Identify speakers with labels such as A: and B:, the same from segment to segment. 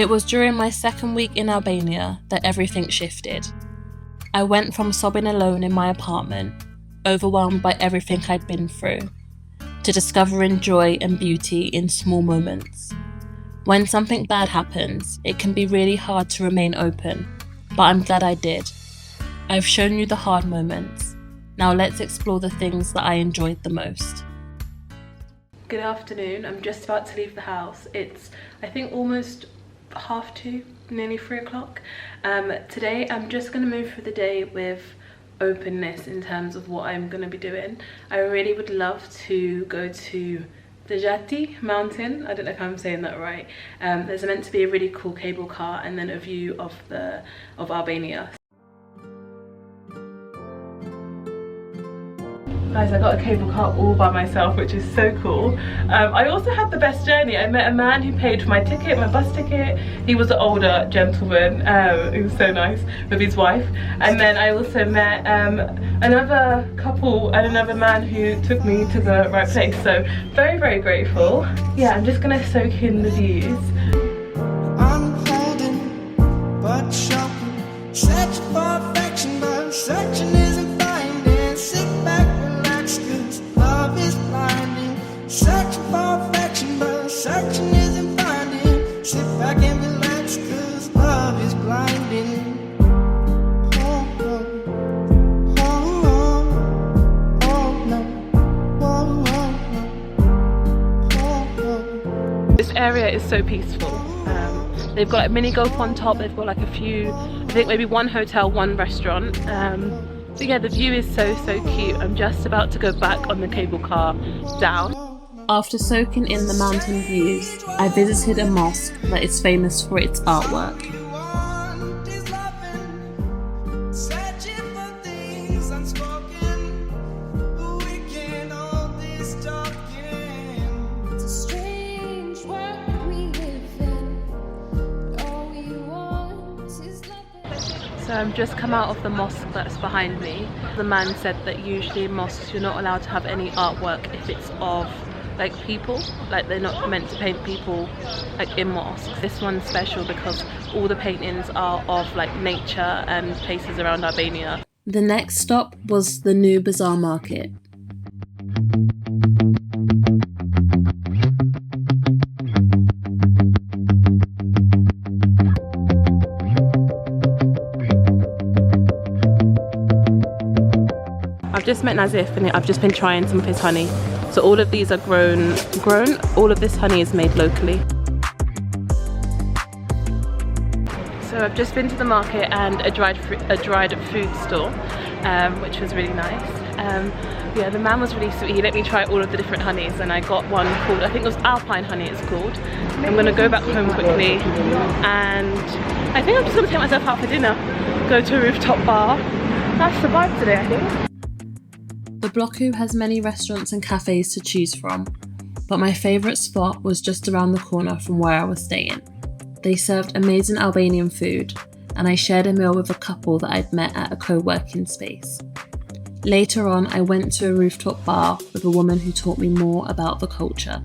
A: It was during my second week in Albania that everything shifted. I went from sobbing alone in my apartment, overwhelmed by everything I'd been through, to discovering joy and beauty in small moments. When something bad happens, it can be really hard to remain open, but I'm glad I did. I've shown you the hard moments. Now let's explore the things that I enjoyed the most. Good afternoon. I'm just about to leave the house. It's, I think, almost 2:30, nearly 3 o'clock. Today I'm just going to move through the day with openness in terms of what I'm going to be doing. I really would love to go to the Jati Mountain. I don't know if I'm saying that right. There's meant to be a really cool cable car and then a view of Albania. Guys, I got a cable car all by myself, which is so cool. I also had the best journey. I met a man who paid for my ticket, my bus ticket. He was an older gentleman. He was so nice with his wife. And then I also met another couple and another man who took me to the right place. So very, very grateful. Yeah, I'm just gonna soak in the views.
B: I'm holding, but shocking. Searching for affection, but searching isn't finding. Sit back. Searching for affection, but searching isn't finding. Sit back and relax, cause love is blinding. Oh, oh, oh, oh, oh, no. Oh, oh, oh.
A: This area is so peaceful. They've got like mini golf on top, they've got like a few, I think maybe one hotel, one restaurant. So yeah, the view is so cute. I'm just about to go back on the cable car down. After soaking in the mountain views, I visited a mosque that is famous for its artwork. So I'm just come out of the mosque that's behind me. The man said that usually in mosques you're not allowed to have any artwork if it's of like people, like they're not meant to paint people like in mosques. This one's special because all the paintings are of like nature and places around Albania. The next stop was the new bazaar market. I've just met Nazif and I've just been trying some of his honey. So all of these are grown. All of this honey is made locally. So I've just been to the market and a dried food store, which was really nice. Yeah, the man was really sweet. He let me try all of the different honeys and I got one called, I think it was Alpine honey it's called. I'm gonna go back home quickly and I think I'm just gonna take myself out for dinner. Go to a rooftop bar. That's the vibe today, I think. The Bloku has many restaurants and cafes to choose from, but my favourite spot was just around the corner from where I was staying. They served amazing Albanian food, and I shared a meal with a couple that I'd met at a co-working space. Later on, I went to a rooftop bar with a woman who taught me more about the culture.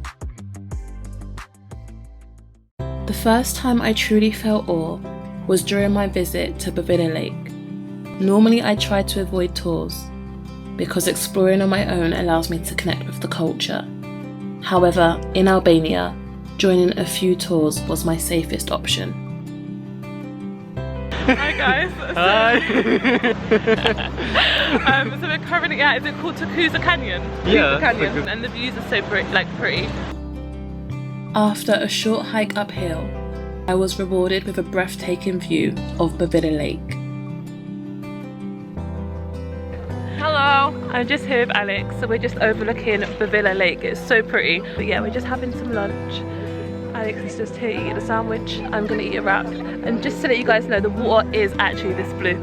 A: The first time I truly felt awe was during my visit to Bavilla Lake. Normally I try to avoid tours, because exploring on my own allows me to connect with the culture. However, in Albania, joining a few tours was my safest option. Hi guys.
C: Hi.
A: So we're currently at, is it called Takuza Canyon?
C: Yeah.
A: Canyon. And the views are so pretty. After a short hike uphill, I was rewarded with a breathtaking view of Bavilla Lake. Hello, I'm just here with Alex, so we're just overlooking Bavilla Lake. It's so pretty. But yeah, we're just having some lunch. Alex is just here eating a sandwich. I'm gonna eat a wrap. And just to let you guys know, the water is actually this blue.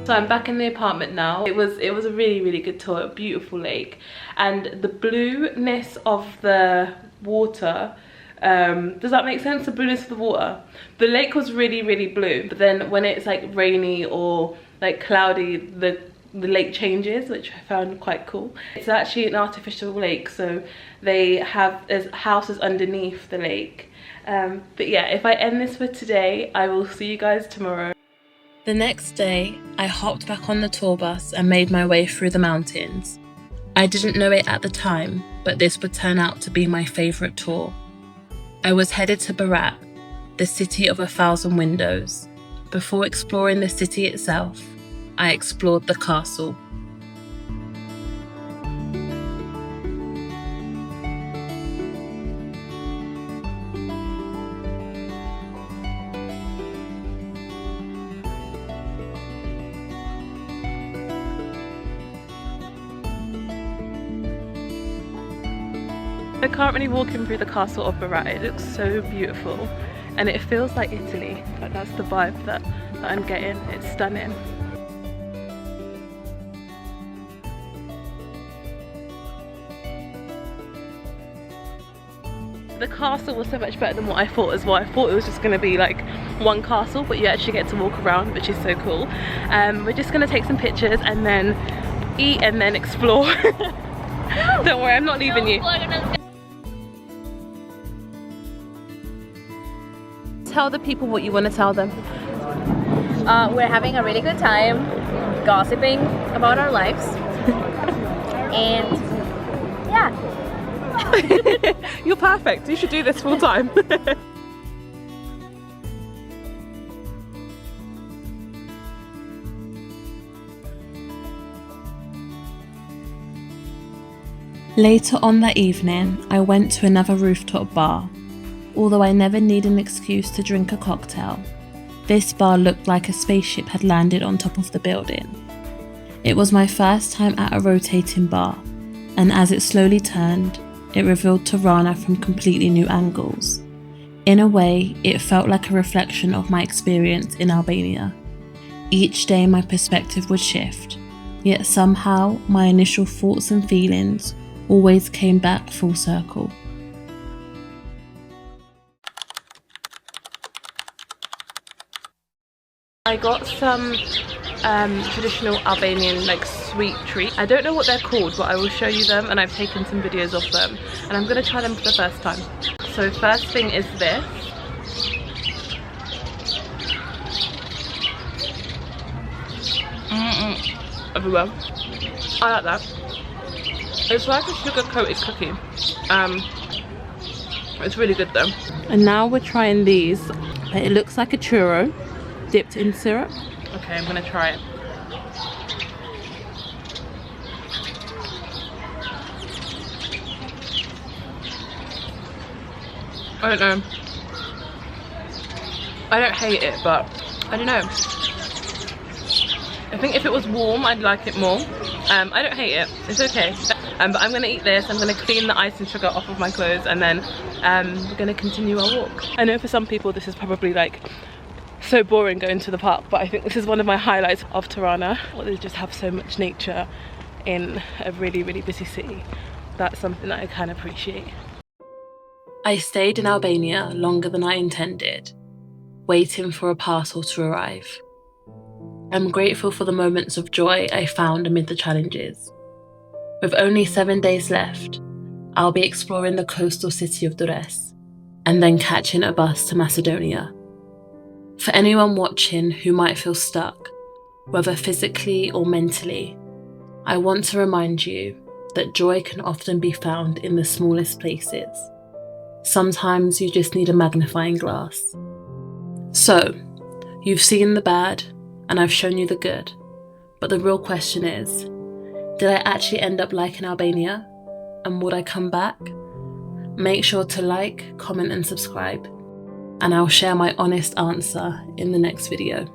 A: So I'm back in the apartment now. It was a really good tour, a beautiful lake. And the blueness of the water, does that make sense? The blueness of the water. The lake was really blue, but then when it's like rainy or like cloudy, the the lake changes, which I found quite cool. It's actually an artificial lake, so there's houses underneath the lake. But yeah, if I end this for today, I will see you guys tomorrow. The next day, I hopped back on the tour bus and made my way through the mountains. I didn't know it at the time, but this would turn out to be my favourite tour. I was headed to Berat, the city of 1,000 windows. Before exploring the city itself, I explored the castle. I'm currently walking through the castle of Berat. It looks so beautiful and it feels like Italy. Like, that's the vibe that I'm getting. It's stunning. The castle was so much better than what I thought as well. I thought it was just going to be like one castle, but you actually get to walk around, which is so cool. We're just going to take some pictures and then eat and then explore. Don't worry, I'm not leaving you. Tell the people what you want to tell them.
C: We're having a really good time gossiping about our lives. And yeah.
A: You're perfect. You should do this full time. Later on that evening, I went to another rooftop bar. Although I never need an excuse to drink a cocktail, this bar looked like a spaceship had landed on top of the building. It was my first time at a rotating bar, and as it slowly turned, it revealed Tirana from completely new angles. In a way, it felt like a reflection of my experience in Albania. Each day my perspective would shift, yet somehow my initial thoughts and feelings always came back full circle. I got some traditional Albanian like sweet treat. I don't know what they're called, but I will show you them, and I've taken some videos of them and I'm going to try them for the first time. So first thing is this. Everywhere. I like that. It's like a sugar coated cookie. It's really good though. And now we're trying these. It looks like a churro dipped in syrup. Okay, I'm gonna try it. I don't know. I don't hate it, but I don't know. I think if it was warm, I'd like it more. I don't hate it. It's okay. But I'm gonna eat this. I'm gonna clean the ice and sugar off of my clothes, and then we're gonna continue our walk. I know for some people this is probably like so boring going to the park, but I think this is one of my highlights of Tirana. They just have so much nature in a really, really busy city. That's something that I can appreciate. I stayed in Albania longer than I intended, waiting for a parcel to arrive. I'm grateful for the moments of joy I found amid the challenges. With only 7 days left, I'll be exploring the coastal city of Durrës and then catching a bus to Macedonia. For anyone watching who might feel stuck, whether physically or mentally, I want to remind you that joy can often be found in the smallest places. Sometimes you just need a magnifying glass. So, you've seen the bad, and I've shown you the good, but the real question is, did I actually end up liking Albania? And would I come back? Make sure to like, comment and subscribe, and I'll share my honest answer in the next video.